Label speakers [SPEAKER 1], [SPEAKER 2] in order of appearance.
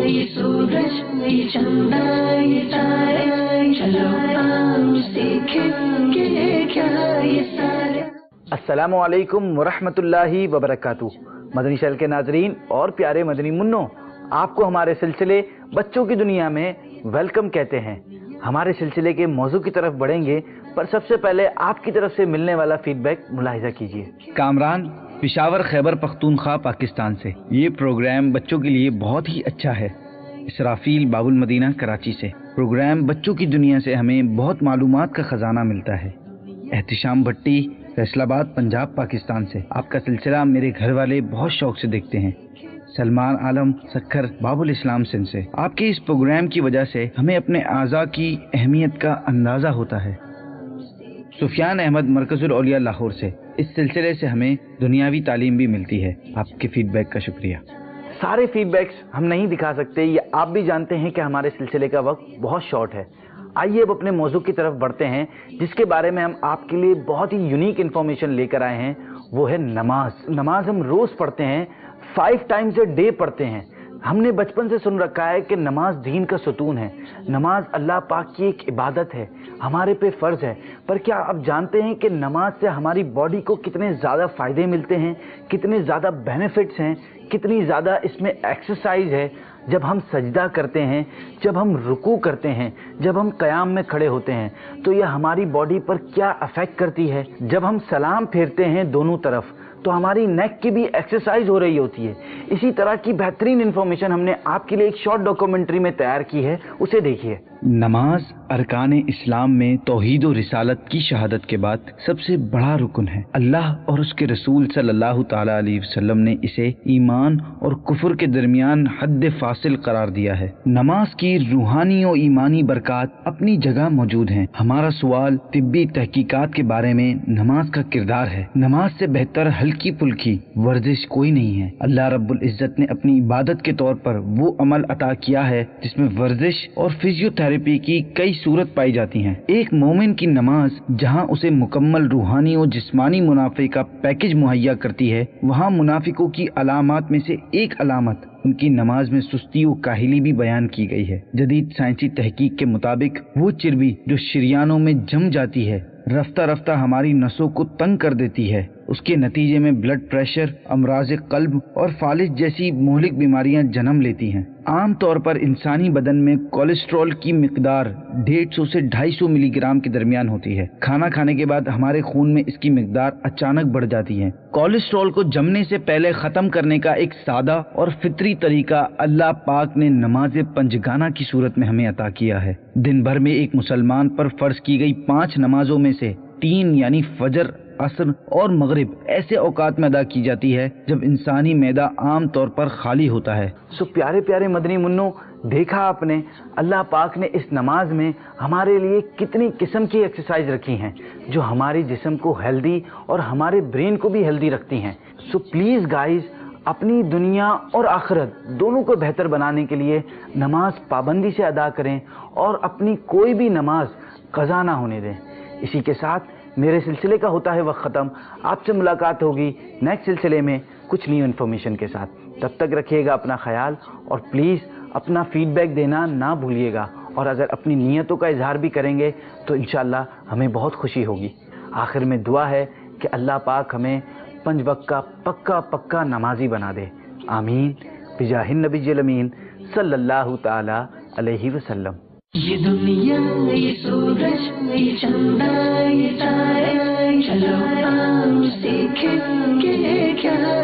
[SPEAKER 1] ये सूरज, ये चंदा, ये तारे, चलो हम सीखें कि ये क्या ये सारे।
[SPEAKER 2] अस्सलामु अलैकुम वरहमतुल्लाहि वबरकातुह। मदनी चैनल के नाजरीन और प्यारे मदनी मुन्नो, आपको हमारे सिलसिले बच्चों की दुनिया में वेलकम कहते हैं। हमारे सिलसिले के मौजू की तरफ बढ़ेंगे, पर सबसे पहले आपकी तरफ से मिलने वाला फीडबैक मुलाहिजा कीजिए। कामरान, पिशावर, खैबर पख्तूनख्वा, पाकिस्तान से। ये प्रोग्राम बच्चों के लिए बहुत ही अच्छा है। इसराफील, बाबुल मदीना, कराची से। प्रोग्राम बच्चों की दुनिया से हमें बहुत मालूमात का खजाना मिलता है। एहतिशाम भट्टी, फैसलाबाद, पंजाब, पाकिस्तान से। आपका सिलसिला मेरे घर वाले बहुत शौक से देखते हैं। सलमान आलम, सक्खर, बाबुल इस्लाम सिंध से। आपके इस प्रोग्राम की वजह से हमें अपने आज़ा की अहमियत का अंदाज़ा होता है। सुफियान अहमद, मरकजुल औलिया, लाहौर से। इस सिलसिले से हमें दुनियावी तालीम भी मिलती है। आपके फीडबैक का शुक्रिया। सारे फीडबैक्स हम नहीं दिखा सकते, ये आप भी जानते हैं कि हमारे सिलसिले का वक्त बहुत शॉर्ट है। आइए अब अपने मौजू की तरफ बढ़ते हैं, जिसके बारे में हम आपके लिए बहुत ही यूनिक इन्फॉर्मेशन लेकर आए हैं। वो है नमाज। नमाज हम रोज़ पढ़ते हैं, 5 टाइम्स अ डे पढ़ते हैं। हमने बचपन से सुन रखा है कि नमाज दीन का सुतून है। नमाज अल्लाह पाक की एक इबादत है, हमारे पे फ़र्ज है। पर क्या आप जानते हैं कि नमाज से हमारी बॉडी को कितने ज़्यादा फ़ायदे मिलते हैं, कितने ज़्यादा बेनिफिट्स हैं, कितनी ज़्यादा इसमें एक्सरसाइज है। जब हम सजदा करते हैं, जब हम रुकू करते हैं, जब हम क़याम में खड़े होते हैं, तो यह हमारी बॉडी पर क्या अफेक्ट करती है। जब हम सलाम फेरते हैं दोनों तरफ, तो हमारी नेक की भी एक्सरसाइज हो रही होती है। इसी तरह की बेहतरीन इन्फॉर्मेशन हमने आपके लिए एक शॉर्ट डॉक्यूमेंट्री में तैयार की है, उसे देखिए। नमाज अरकान इस्लाम में तौहीद और रिसालत की शहादत के बाद सबसे बड़ा रुकन है। अल्लाह और उसके रसूल सल्लल्लाहु ताला अलैहि वसल्लम ने इसे ईमान और कुफ्र के दरमियान हद फासिल करार दिया है। नमाज की रूहानी और ईमानी बरकत अपनी जगह मौजूद हैं। हमारा सवाल तिब्बी तहकीकात के बारे में नमाज का किरदार है। नमाज से बेहतर हल्की फुल्की वर्जिश कोई नहीं है। अल्लाह रब्बुल इज्जत ने अपनी इबादत के तौर पर वो अमल अता किया है जिसमें वर्जिश और फिजियोथेरेपी की कई सूरत पाई जाती हैं। एक मोमिन की नमाज जहां उसे मुकम्मल रूहानी और जिस्मानी मुनाफे का पैकेज मुहैया करती है, वहां मुनाफिकों की अलामात में से एक अलामत उनकी नमाज में सुस्ती और काहिली भी बयान की गई है। जदीद साइंसी तहकीक के मुताबिक वो चर्बी जो शरियानों में जम जाती है, रफ्ता रफ्ता हमारी नसों को तंग कर देती है। उसके नतीजे में ब्लड प्रेशर, अमराज कल्ब और फालिज जैसी मोहलिक बीमारियां जन्म लेती हैं। आम तौर पर इंसानी बदन में कोलेस्ट्रॉल की मिकदार 150 से 250 मिलीग्राम के दरमियान होती है। खाना खाने के बाद हमारे खून में इसकी मिकदार अचानक बढ़ जाती है। कोलेस्ट्रॉल को जमने से पहले खत्म करने का एक सादा और फितरी तरीका अल्लाह पाक ने नमाज पंजगाना की सूरत में हमें अता किया है। दिन भर में एक मुसलमान पर फर्ज की गई 5 नमाजों में से 3 यानी फजर, असर और मगरिब ऐसे औकात में अदा की जाती है जब इंसानी मैदा आम तौर पर खाली होता है। सो प्यारे प्यारे मदनी मुन्नो, देखा आपने अल्लाह पाक ने इस नमाज में हमारे लिए कितनी किस्म की एक्सरसाइज रखी हैं जो हमारे जिस्म को हेल्दी और हमारे ब्रेन को भी हेल्दी रखती हैं। सो प्लीज़ गाइज, अपनी दुनिया और आखिरत दोनों को बेहतर बनाने के लिए नमाज पाबंदी से अदा करें और अपनी कोई भी नमाज कज़ा ना होने दें। इसी के साथ मेरे सिलसिले का होता है वक्त ख़त्म। आपसे मुलाकात होगी नेक्स्ट सिलसिले में कुछ न्यू इन्फॉर्मेशन के साथ। तब तक रखिएगा अपना ख्याल और प्लीज़ अपना फीडबैक देना ना भूलिएगा। और अगर अपनी नीयतों का इजहार भी करेंगे तो इंशाअल्लाह हमें बहुत खुशी होगी। आखिर में दुआ है कि अल्लाह पाक हमें 5 वक्त का पक्का नमाजी बना दे। आमीन बिजाहिन नबी अमीन सल्लल्लाहु ताला अलैहि वसल्लम।
[SPEAKER 1] ये दुनिया, ये सूरज, ये चंदा, ये तारे, चलो हम सीखें कि ये क्या